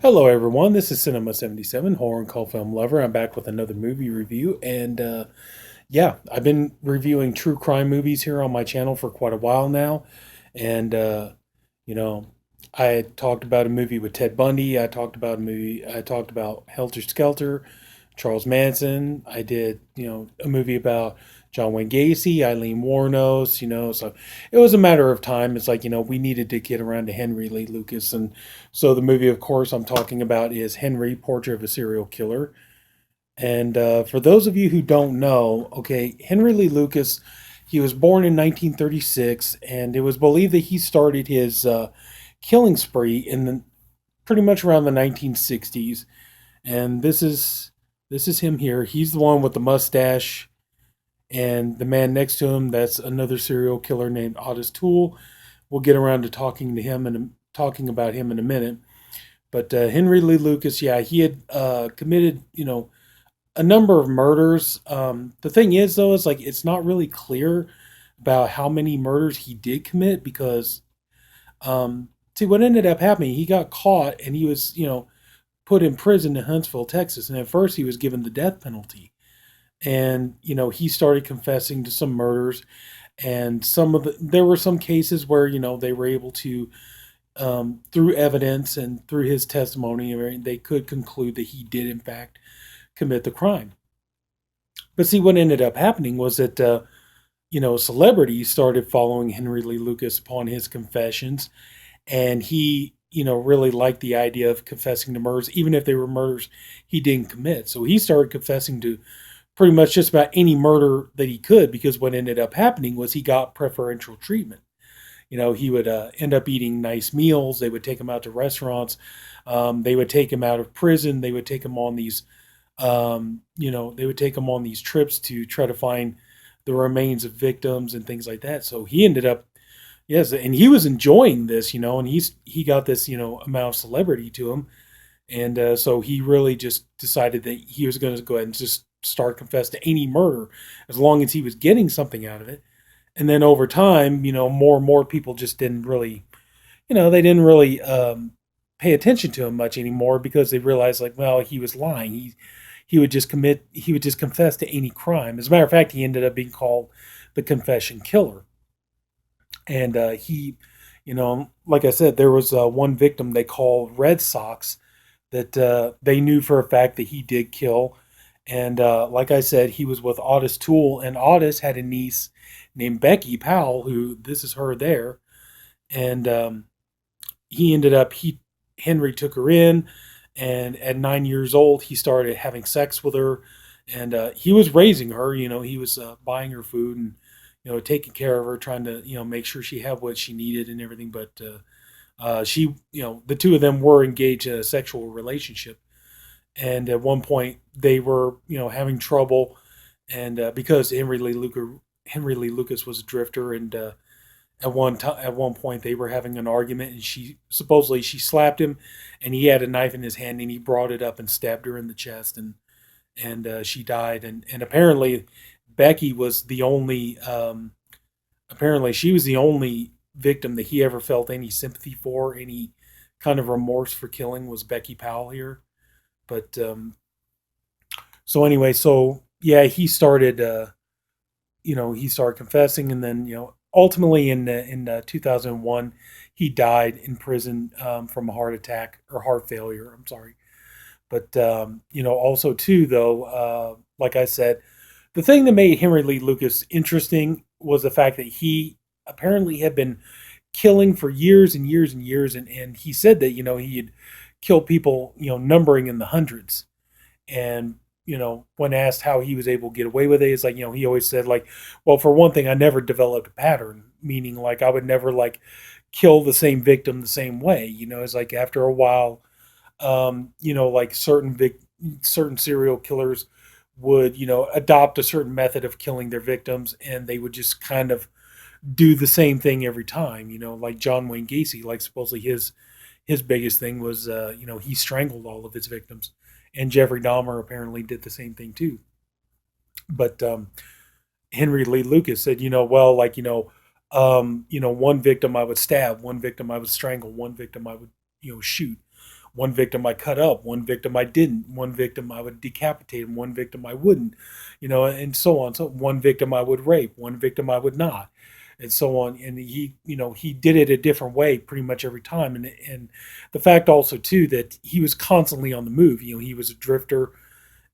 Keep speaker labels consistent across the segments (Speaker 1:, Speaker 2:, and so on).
Speaker 1: Hello, everyone. This is Sinema77, horror and cult film lover. I'm back with another movie review, and yeah, I've been reviewing true crime movies here on my channel for quite a while now, and you know, I talked about a movie with Ted Bundy. I talked about Helter Skelter, Charles Manson. I did, a movie about John Wayne Gacy, Eileen Wuornos. So it was a matter of time. It's like we needed to get around to Henry Lee Lucas, and so the movie, of course, I'm talking about is Henry, Portrait of a Serial Killer. And for those of you who don't know, okay, Henry Lee Lucas, he was born in 1936, and it was believed that he started his killing spree pretty much around the 1960s. And this is him here. He's the one with the mustache, and the man next to him, that's another serial killer named Otis Toole. We'll get around to talking about him in a minute. But Henry Lee Lucas, yeah, he had committed, a number of murders. The thing is, though, is like it's not really clear about how many murders he did commit because, see, what ended up happening, he got caught and he was, put in prison in Huntsville, Texas. And at first, he was given the death penalty. And he started confessing to some murders, and there were some cases where they were able to through evidence and through his testimony, they could conclude that he did, in fact, commit the crime. But see, what ended up happening was that, celebrities started following Henry Lee Lucas upon his confessions, and he, really liked the idea of confessing to murders, even if they were murders he didn't commit. So he started confessing to pretty much just about any murder that he could, because what ended up happening was he got preferential treatment. He would end up eating nice meals. They would take him out to restaurants. They would take him out of prison. They would take him on these trips to try to find the remains of victims and things like that. So he ended up, yes, and he was enjoying this, and he got this, amount of celebrity to him, and so he really just decided that he was going to go ahead and just start confess to any murder as long as he was getting something out of it. And then over time, more and more people just didn't really, they didn't really pay attention to him much anymore because they realized, like, well, he was lying. He would just confess to any crime. As a matter of fact, he ended up being called the confession killer. And like I said, there was one victim they called Red Sox that they knew for a fact that he did kill. And like I said, he was with Otis Toole, and Otis had a niece named Becky Powell, who this is her there, and he ended up Henry took her in, and at 9 years old, he started having sex with her, and he was raising her. He was buying her food and taking care of her, trying to make sure she had what she needed and everything. But she, the two of them were engaged in a sexual relationship, and at one point they were having trouble, and because Henry Lee Lucas was a drifter, and at one point they were having an argument, and she slapped him, and he had a knife in his hand, and he brought it up and stabbed her in the chest, and she died, and apparently Becky was the only apparently she was the only victim that he ever felt any sympathy for, any kind of remorse for killing, was Becky Powell here. But so anyway, so yeah, he started confessing, and then ultimately in 2001 he died in prison from a heart attack or heart failure. I'm sorry, but also too though, like I said, the thing that made Henry Lee Lucas interesting was the fact that he apparently had been killing for years and years and years, and he said that he had killed people numbering in the hundreds. And when asked how he was able to get away with it, it's like he always said, like, well, for one thing, I never developed a pattern, meaning like I would never like kill the same victim the same way. It's like after a while, like certain serial killers would adopt a certain method of killing their victims, and they would just kind of do the same thing every time. Like John Wayne Gacy, like supposedly his biggest thing was he strangled all of his victims, and Jeffrey Dahmer apparently did the same thing too. But Henry Lee Lucas said, well, like one victim I would stab, one victim I would strangle, one victim I would shoot. One victim I cut up, one victim I didn't, one victim I would decapitate, and one victim I wouldn't, and so on. So one victim I would rape, one victim I would not, and so on. And he did it a different way pretty much every time. And the fact also too that he was constantly on the move. He was a drifter,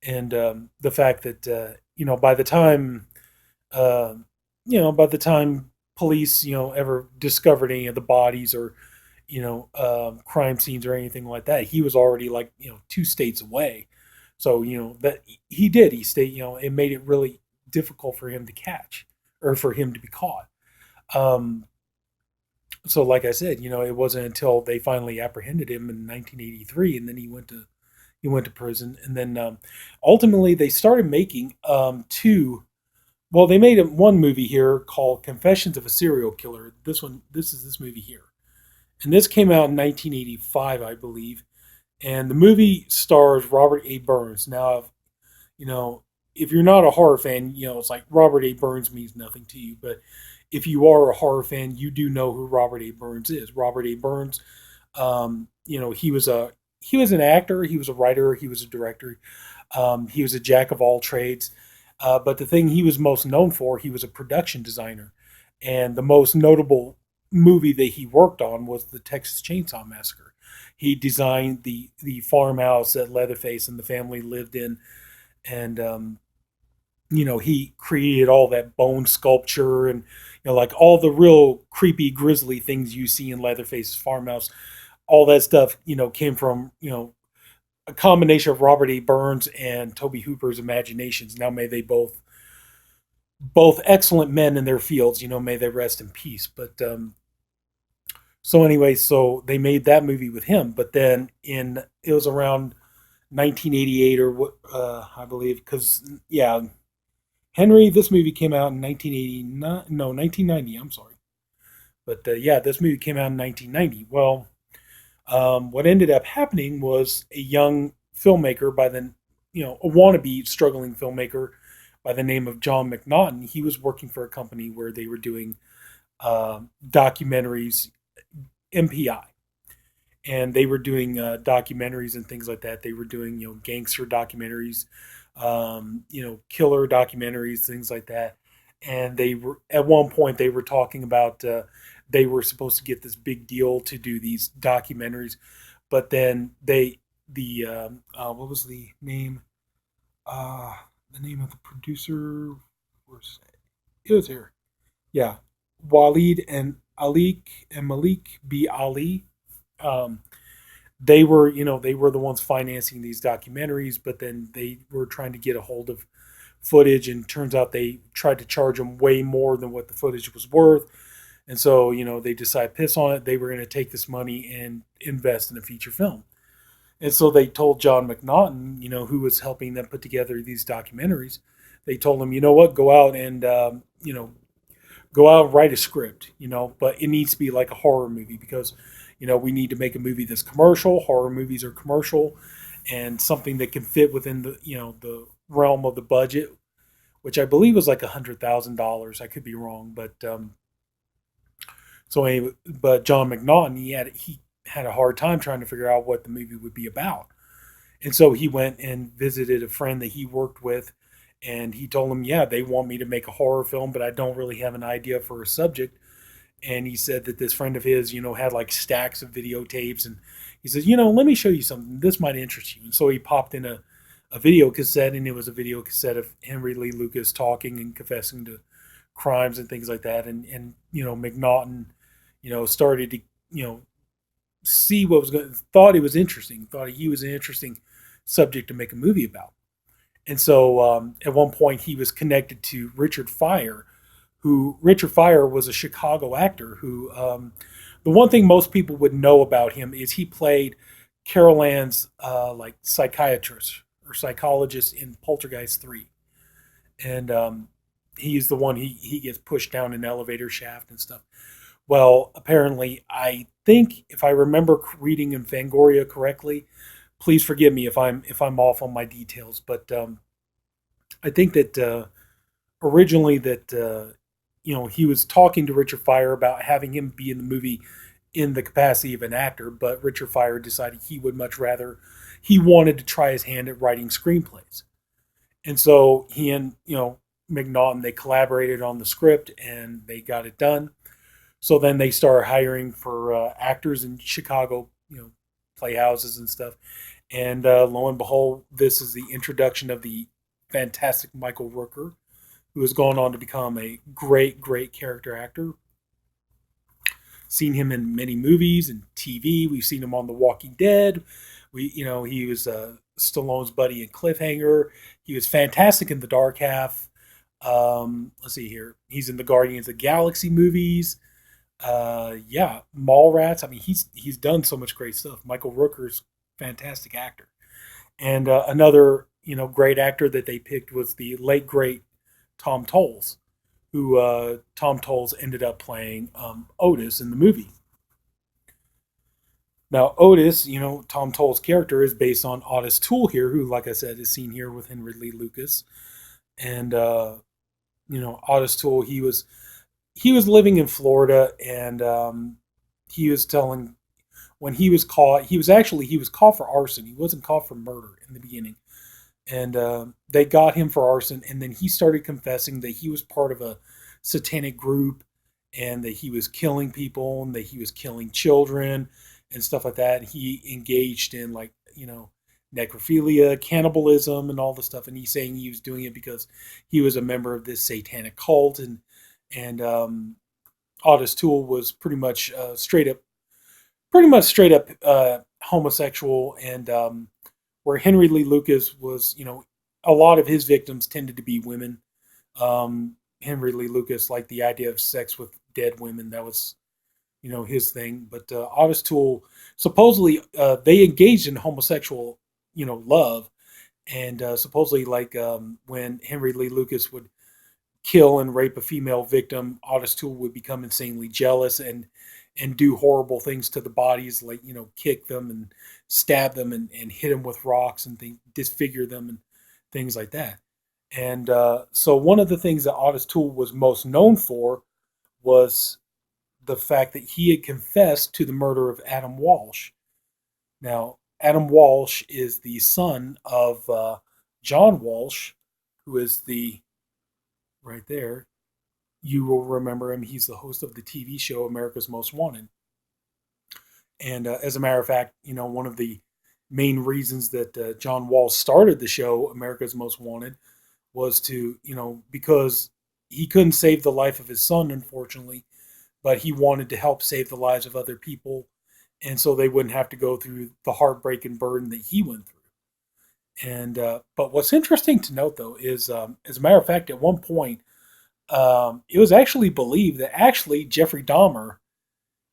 Speaker 1: and the fact that by the time uh, by the time police ever discovered any of the bodies or crime scenes or anything like that, he was already like 2 states away. So that he stayed. It made it really difficult for him to catch or for him to be caught. Um, so like I said, it wasn't until they finally apprehended him in 1983, and then he went to prison, and then ultimately they started making two. Well, they made one movie here called Confessions of a Serial Killer. This is this movie here, and this came out in 1985, I believe. And the movie stars Robert A. Burns. Now, you know, if you're not a horror fan, it's like Robert A. Burns means nothing to you. But if you are a horror fan, you do know who Robert A. Burns is. Robert A. Burns, he was an actor, he was a writer, he was a director, he was a jack of all trades. But the thing he was most known for, he was a production designer, and the most notable movie that he worked on was the Texas Chainsaw Massacre. He designed the farmhouse that Leatherface and the family lived in, and he created all that bone sculpture and like all the real creepy, grisly things you see in Leatherface's farmhouse. All that stuff, came from a combination of Robert E. Burns and Toby Hooper's imaginations. Now may they both excellent men in their fields. May they rest in peace. But so anyway, so they made that movie with him. But then it was around 1988 or what I believe, because yeah, Henry. This movie came out in 1989. No, 1990. I'm sorry, but yeah, this movie came out in 1990. Well, what ended up happening was a young filmmaker a wannabe struggling filmmaker by the name of John McNaughton. He was working for a company where they were doing documentaries, MPI, and they were doing documentaries and things like that. They were doing gangster documentaries, killer documentaries, things like that. And they were at one point they were talking about they were supposed to get this big deal to do these documentaries, but then what was the name? The name of the producer was it was here. Yeah, Waleed and Alik and Malik B. Ali. Um, they were the ones financing these documentaries, but then they were trying to get a hold of footage, and turns out they tried to charge them way more than what the footage was worth. And so, they decided piss on it. They were going to take this money and invest in a feature film. And so they told John McNaughton, who was helping them put together these documentaries, they told him, you know what, go out and write a script, but it needs to be like a horror movie because, we need to make a movie that's commercial. Horror movies are commercial, and something that can fit within the realm of the budget, which I believe was like $100,000. I could be wrong, but so anyway, but John McNaughton, he had a hard time trying to figure out what the movie would be about, and so he went and visited a friend that he worked with, and he told him, yeah, they want me to make a horror film, but I don't really have an idea for a subject. And he said that this friend of his, had like stacks of videotapes, and he says, let me show you something. This might interest you. And so he popped in a video cassette, and it was a video cassette of Henry Lee Lucas talking and confessing to crimes and things like that. And McNaughton, started to, see what was going, thought it was interesting, thought he was an interesting subject to make a movie about. And so at one point he was connected to Richard Fire, who Richard Fire was a Chicago actor who the one thing most people would know about him is he played Carol Ann's like psychiatrist or psychologist in Poltergeist 3. And he's the one he gets pushed down an elevator shaft and stuff. Well, apparently, I think if I remember reading in Fangoria correctly, please forgive me if I'm off on my details, but I think that originally that he was talking to Richard Fire about having him be in the movie in the capacity of an actor, but Richard Fire decided he would much rather, he wanted to try his hand at writing screenplays. And so he and, McNaughton, they collaborated on the script and they got it done. So then they started hiring for actors in Chicago, playhouses and stuff. And lo and behold, this is the introduction of the fantastic Michael Rooker, who has gone on to become a great, great character actor. Seen him in many movies and TV. We've seen him on The Walking Dead. He was Stallone's buddy in Cliffhanger. He was fantastic in The Dark Half. Let's see here. He's in the Guardians of the Galaxy movies. Yeah, Mallrats. I mean, he's done so much great stuff. Michael Rooker's fantastic actor, and another great actor that they picked was the late great Tom Tolles, who Tom Tolles ended up playing Otis in the movie. Now, Otis, Tom Tolles' character is based on Otis Toole here, who, like I said, is seen here with Henry Lee Lucas, and Otis Toole. He was living in Florida, and he was telling when he was caught. He was caught for arson. He wasn't caught for murder in the beginning, and they got him for arson. And then he started confessing that he was part of a satanic group, and that he was killing people, and that he was killing children and stuff like that. And he engaged in necrophilia, cannibalism, and all the stuff. And he's saying he was doing it because he was a member of this satanic cult, and Otis Toole was pretty much straight up homosexual, and where Henry Lee Lucas was, a lot of his victims tended to be women. Henry Lee Lucas liked the idea of sex with dead women. That was, his thing. But Otis Toole, supposedly, they engaged in homosexual, love, and supposedly, when Henry Lee Lucas would kill and rape a female victim, Otis Toole would become insanely jealous and do horrible things to the bodies, like kick them and stab them and hit them with rocks and disfigure them and things like that. And so one of the things that Otis Toole was most known for was the fact that he had confessed to the murder of Adam Walsh. Now, Adam Walsh is the son of John Walsh, who is the right there. You will remember him. He's the host of the TV show America's Most Wanted. And as a matter of fact, one of the main reasons that John Walsh started the show America's Most Wanted was to, because he couldn't save the life of his son, unfortunately, but he wanted to help save the lives of other people. And so they wouldn't have to go through the heartbreak and burden that he went through. And but what's interesting to note, though, is as a matter of fact, at one point, it was actually believed that actually Jeffrey Dahmer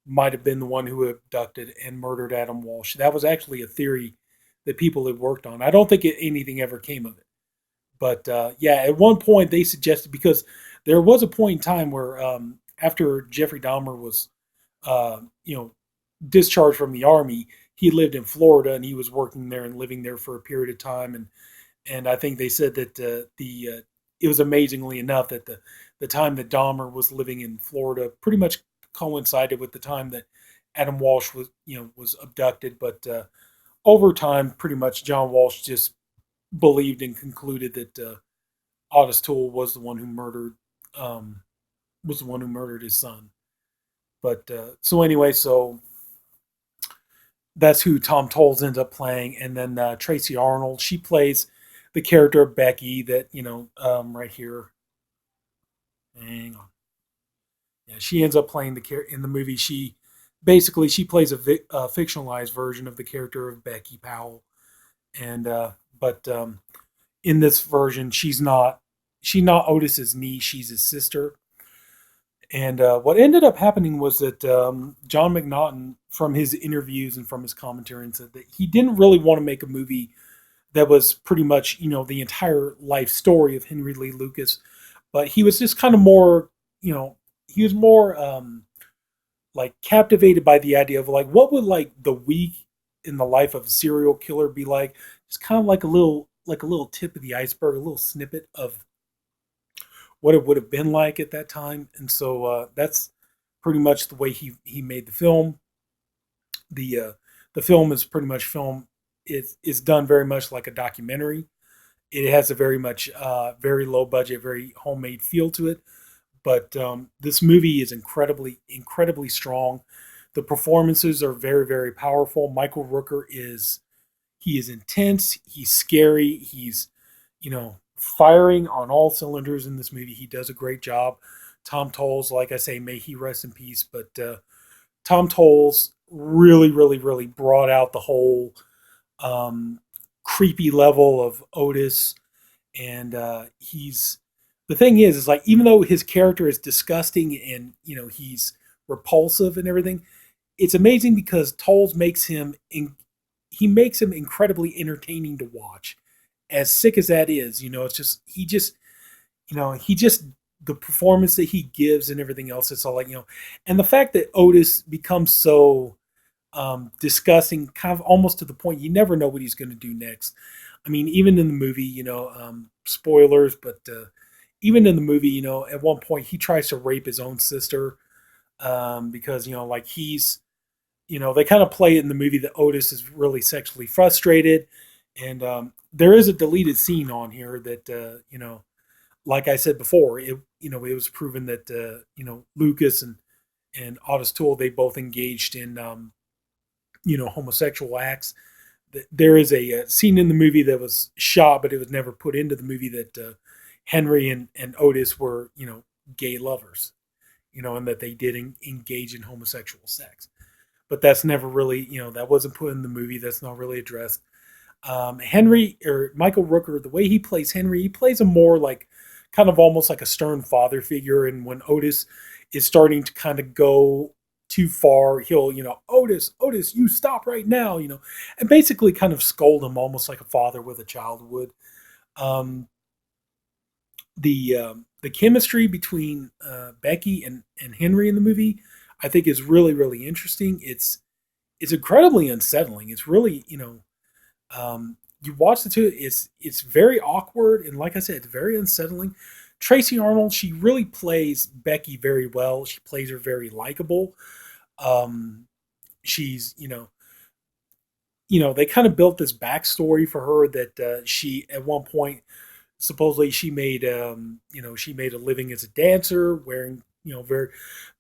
Speaker 1: might have been the one who abducted and murdered Adam Walsh. That was actually a theory that people had worked on. I don't think anything ever came of it. But yeah, at one point they suggested, because there was a point in time where after Jeffrey Dahmer was, uh, you know, discharged from the army, he lived in Florida and he was working there and living there for a period of time. And I think they said that it was amazingly enough that the time that Dahmer was living in Florida pretty much coincided with the time that Adam Walsh was abducted. But over time, pretty much John Walsh just believed and concluded that Otis Toole was the one who murdered his son. But so anyway, so that's who Tom Tolles ends up playing, and then Tracy Arnold, she plays the character of Becky that right here. Hang on. Yeah, she ends up playing the character in the movie. She plays a fictionalized version of the character of Becky Powell, and but in this version, she's not Otis's niece. She's his sister. And what ended up happening was that John McNaughton, from his interviews and from his commentary, said that he didn't really want to make a movie that was pretty much, the entire life story of Henry Lee Lucas, but he was just kind of more, he was more like captivated by the idea of like what would like the week in the life of a serial killer be like, just kind of like a little tip of the iceberg, a little snippet of what it would have been like at that time. And so that's pretty much the way he made the film. The the film is pretty much film. It's done very much like a documentary. It has a very much very low budget, very homemade feel to it. But this movie is incredibly strong. The performances are very powerful. Michael Rooker is he is intense. He's scary. He's firing on all cylinders in this movie. He does a great job. Tom Tolles, like I say, may he rest in peace. But Tom Tolles really brought out the whole um, creepy level of Otis, and he's the thing is like even though his character is disgusting and he's repulsive and everything, it's amazing because Tolles he makes him incredibly entertaining to watch. As sick as that is, it's just he just the performance that he gives and everything else. It's all like and the fact that Otis becomes so disgusting, kind of almost to the point you never know what he's going to do next. I mean, even in the movie, spoilers, but even in the movie, at one point he tries to rape his own sister because like they kind of play it in the movie that Otis is really sexually frustrated, and there is a deleted scene on here that like I said before, it was proven that Lucas and Otis Toole, they both engaged in homosexual acts. There is a scene in the movie that was shot, but it was never put into the movie that Henry and Otis were gay lovers, and that they did engage in homosexual sex. But that's never really that wasn't put in the movie. That's not really addressed. Henry or Michael Rooker, the way he plays Henry, he plays a more like kind of almost like a stern father figure. And when Otis is starting to kind of go too far, he'll, Otis, you stop right now, and basically kind of scold him almost like a father with a child would. Um, the chemistry between Becky and Henry in the movie, I think, is really interesting. It's incredibly unsettling. It's really you watch the two. It's very awkward, and like I said, it's very unsettling. Tracy Arnold, she really plays Becky very well. She plays her very likable. She's they kind of built this backstory for her that she at one point supposedly she made a living as a dancer wearing very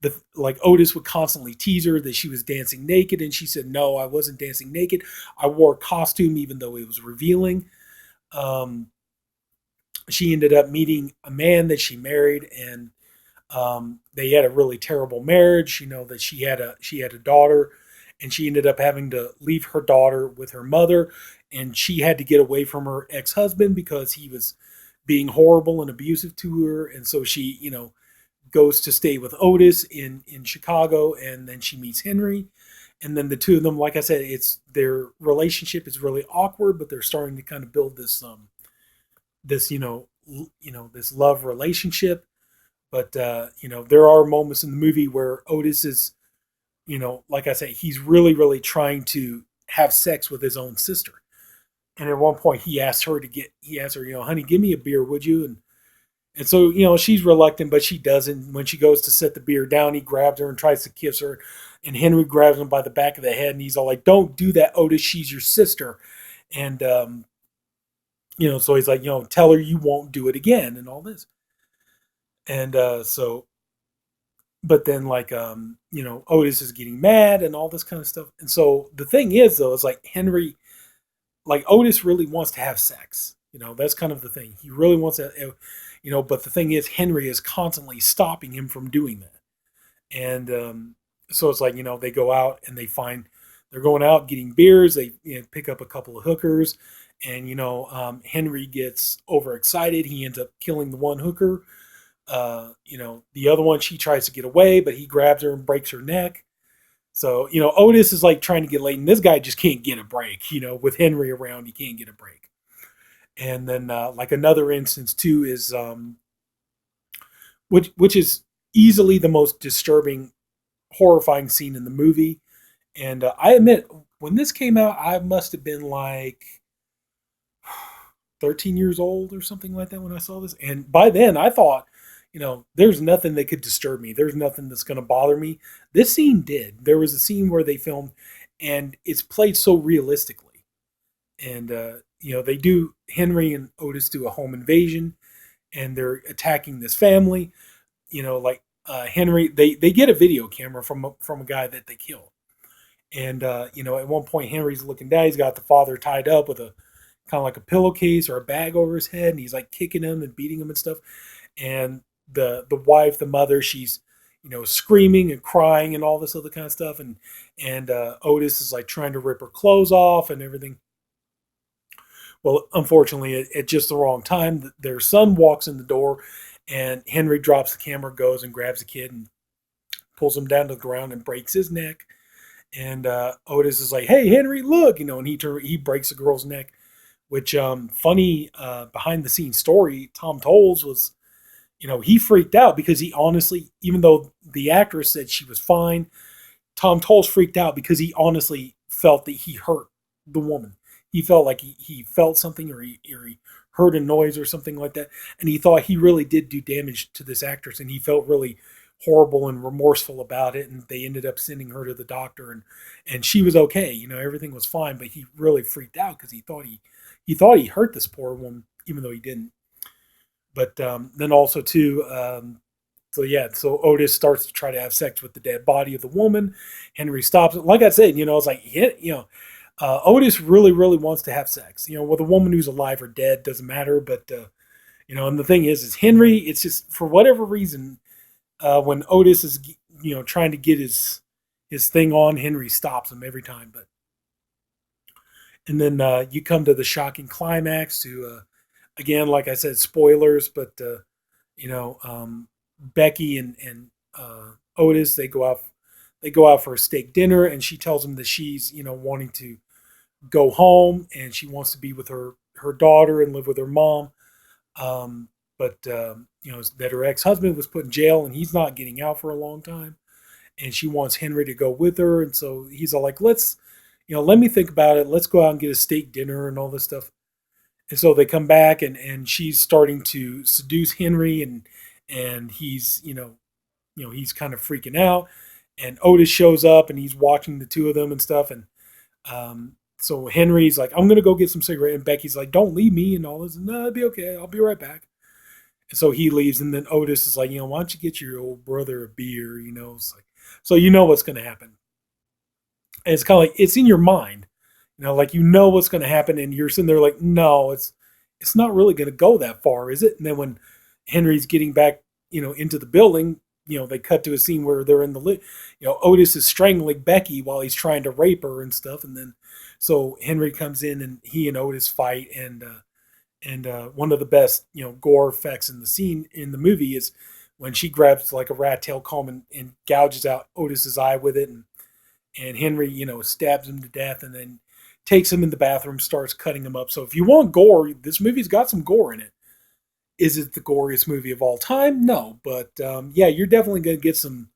Speaker 1: the like Otis would constantly tease her that she was dancing naked, and she said no, I wasn't dancing naked, I wore a costume even though it was revealing. um, she ended up meeting a man that she married, and they had a really terrible marriage. That she had a daughter, and she ended up having to leave her daughter with her mother, and she had to get away from her ex husband because he was being horrible and abusive to her, and so she goes to stay with Otis in Chicago, and then she meets Henry, and then the two of them, like I said, it's their relationship is really awkward, but they're starting to kind of build this this love relationship. But there are moments in the movie where Otis is, like I say, he's really trying to have sex with his own sister. And at one point, he asked her, honey, give me a beer, would you? And so, she's reluctant, but she doesn't. When she goes to set the beer down, he grabs her and tries to kiss her. And Henry grabs him by the back of the head, and he's all like, don't do that, Otis. She's your sister. And, so he's like, tell her you won't do it again and all this. And but then like, Otis is getting mad and all this kind of stuff. And so the thing is, though, is like like Otis really wants to have sex. That's kind of the thing. He really wants to, but the thing is, Henry is constantly stopping him from doing that. And so it's like, they go out and they're going out getting beers. They pick up a couple of hookers, and Henry gets overexcited. He ends up killing the one hooker. The other one, she tries to get away, but he grabs her and breaks her neck. So, Otis is like trying to get laid, and this guy just can't get a break. With Henry around, he can't get a break. And then, like another instance too is, which is easily the most disturbing, horrifying scene in the movie. And I admit, when this came out, I must have been like 13 years old or something like that when I saw this. And by then, I thought, there's nothing that could disturb me. There's nothing that's going to bother me. This scene did. There was a scene where they filmed and it's played so realistically. And they do Henry and Otis do a home invasion, and they're attacking this family. Like Henry, they get a video camera from a guy that they kill, and at one point Henry's looking down. He's got the father tied up with a kind of like a pillowcase or a bag over his head, and he's like kicking him and beating him and stuff. And the wife, the mother, she's screaming and crying and all this other kind of stuff, and Otis is like trying to rip her clothes off and everything. Well, unfortunately, at just the wrong time, their son walks in the door, and Henry drops the camera, goes and grabs the kid and pulls him down to the ground and breaks his neck. And Otis is like, "Hey, Henry, look!" And he breaks the girl's neck. Which funny behind the scenes story, Tom Tolles was, he freaked out because he honestly, even though the actress said she was fine, Tom Tolles freaked out because he honestly felt that he hurt the woman. He felt like he felt something, or he heard a noise or something like that. And he thought he really did do damage to this actress. And he felt really horrible and remorseful about it. And they ended up sending her to the doctor, and she was okay. Everything was fine. But he really freaked out because he thought he hurt this poor woman, even though he didn't. But then also too, so Otis starts to try to have sex with the dead body of the woman. Henry stops it. Like I said, it's like Otis really, really wants to have sex. With a woman who's alive or dead doesn't matter. But and the thing is Henry. It's just for whatever reason, when Otis is trying to get his thing on, Henry stops him every time. But and then you come to the shocking climax. To again, like I said, spoilers. But Becky and Otis, they go out for a steak dinner, and she tells him that she's wanting to go home, and she wants to be with her daughter and live with her mom. But that her ex-husband was put in jail, and he's not getting out for a long time, and she wants Henry to go with her. And so he's all like, let's let me think about it. Let's go out and get a steak dinner and all this stuff. And so they come back, and she's starting to seduce Henry, and he's he's kind of freaking out. And Otis shows up, and he's watching the two of them and stuff. And so Henry's like, I'm gonna go get some cigarette, and Becky's like, don't leave me and all this. No, it'll be okay. I'll be right back. And so he leaves, and then Otis is like, why don't you get your old brother a beer? It's like, so what's gonna happen. And it's kind of like it's in your mind, like what's going to happen, and you're sitting there like, no, it's not really going to go that far, is it? And then when Henry's getting back, into the building, they cut to a scene where they're in Otis is strangling Becky while he's trying to rape her and stuff, and then so Henry comes in, and he and Otis fight, and one of the best gore effects in the scene in the movie is when she grabs like a rat tail comb and gouges out Otis's eye with it, and Henry, stabs him to death, and then takes him in the bathroom, starts cutting him up. So if you want gore, this movie's got some gore in it. Is it the goriest movie of all time? No, but yeah, you're definitely gonna get some.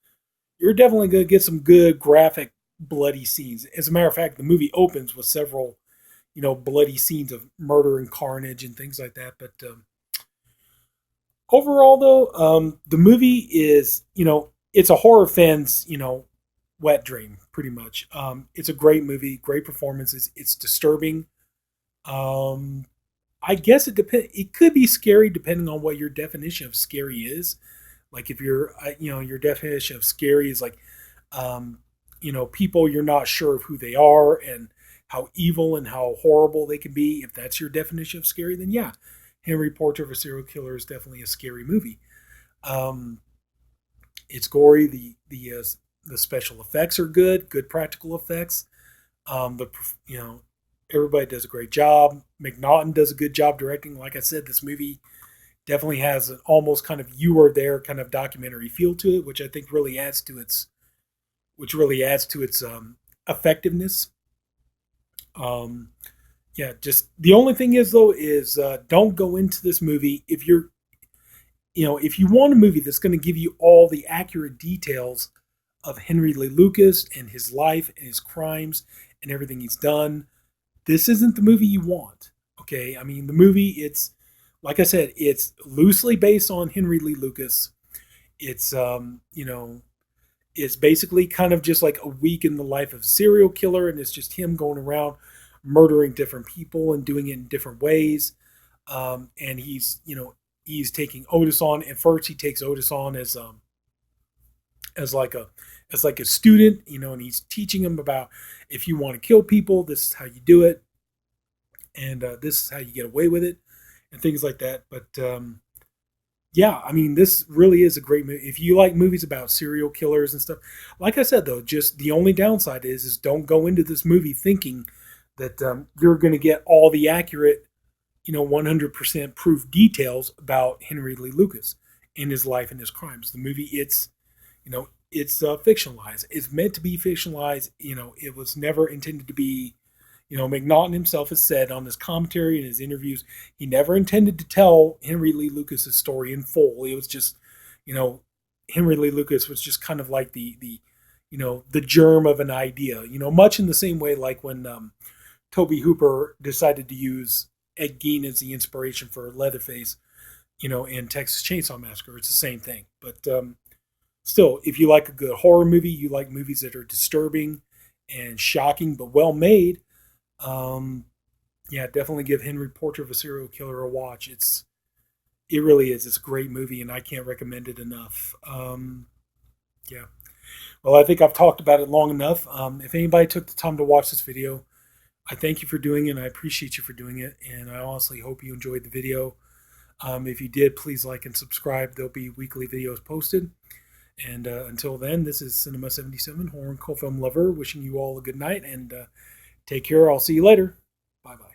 Speaker 1: You're definitely gonna get some good graphic, bloody scenes. As a matter of fact, the movie opens with several, bloody scenes of murder and carnage and things like that. But overall, though, the movie is, it's a horror fan's, wet dream, pretty much. It's a great movie, great performances. It's disturbing. I guess it could be scary depending on what your definition of scary is. Like if your definition of scary is like, people you're not sure of who they are and how evil and how horrible they can be. If that's your definition of scary, then yeah, Henry Portrait of a Serial Killer is definitely a scary movie. It's gory. The special effects are good practical effects. The everybody does a great job. McNaughton does a good job directing. Like I said, this movie definitely has an almost kind of you were there kind of documentary feel to it, which I think really adds to its effectiveness. Yeah, just the only thing is though is don't go into this movie if if you want a movie that's going to give you all the accurate details of Henry Lee Lucas and his life and his crimes and everything he's done, this isn't the movie you want. Okay, I mean the movie, it's like I said, it's loosely based on Henry Lee Lucas. It's It's basically kind of just like a week in the life of a serial killer, and it's just him going around murdering different people and doing it in different ways. And he's taking Otis on. At first, he takes Otis on as like a student, and he's teaching him about, if you want to kill people, this is how you do it, and this is how you get away with it, and things like that. But yeah, I mean, this really is a great movie. If you like movies about serial killers and stuff, like I said though, just the only downside is don't go into this movie thinking that you're going to get all the accurate, 100% proof details about Henry Lee Lucas and his life and his crimes. The movie, it's fictionalized. It's meant to be fictionalized. It was never intended to be. McNaughton himself has said on his commentary and his interviews, he never intended to tell Henry Lee Lucas's story in full. It was just, you know, Henry Lee Lucas was just kind of like the germ of an idea. Much in the same way like when Toby Hooper decided to use Ed Gein as the inspiration for Leatherface, in Texas Chainsaw Massacre. It's the same thing. But still, if you like a good horror movie, you like movies that are disturbing and shocking but well made, yeah, definitely give Henry Portrait of a Serial Killer a watch. It really is. It's a great movie, and I can't recommend it enough. Yeah. Well, I think I've talked about it long enough. If anybody took the time to watch this video, I thank you for doing it, and I appreciate you for doing it, and I honestly hope you enjoyed the video. If you did, please like and subscribe. There'll be weekly videos posted. And until then, this is Sinema77, horror and cult film lover, wishing you all a good night, and take care. I'll see you later. Bye-bye.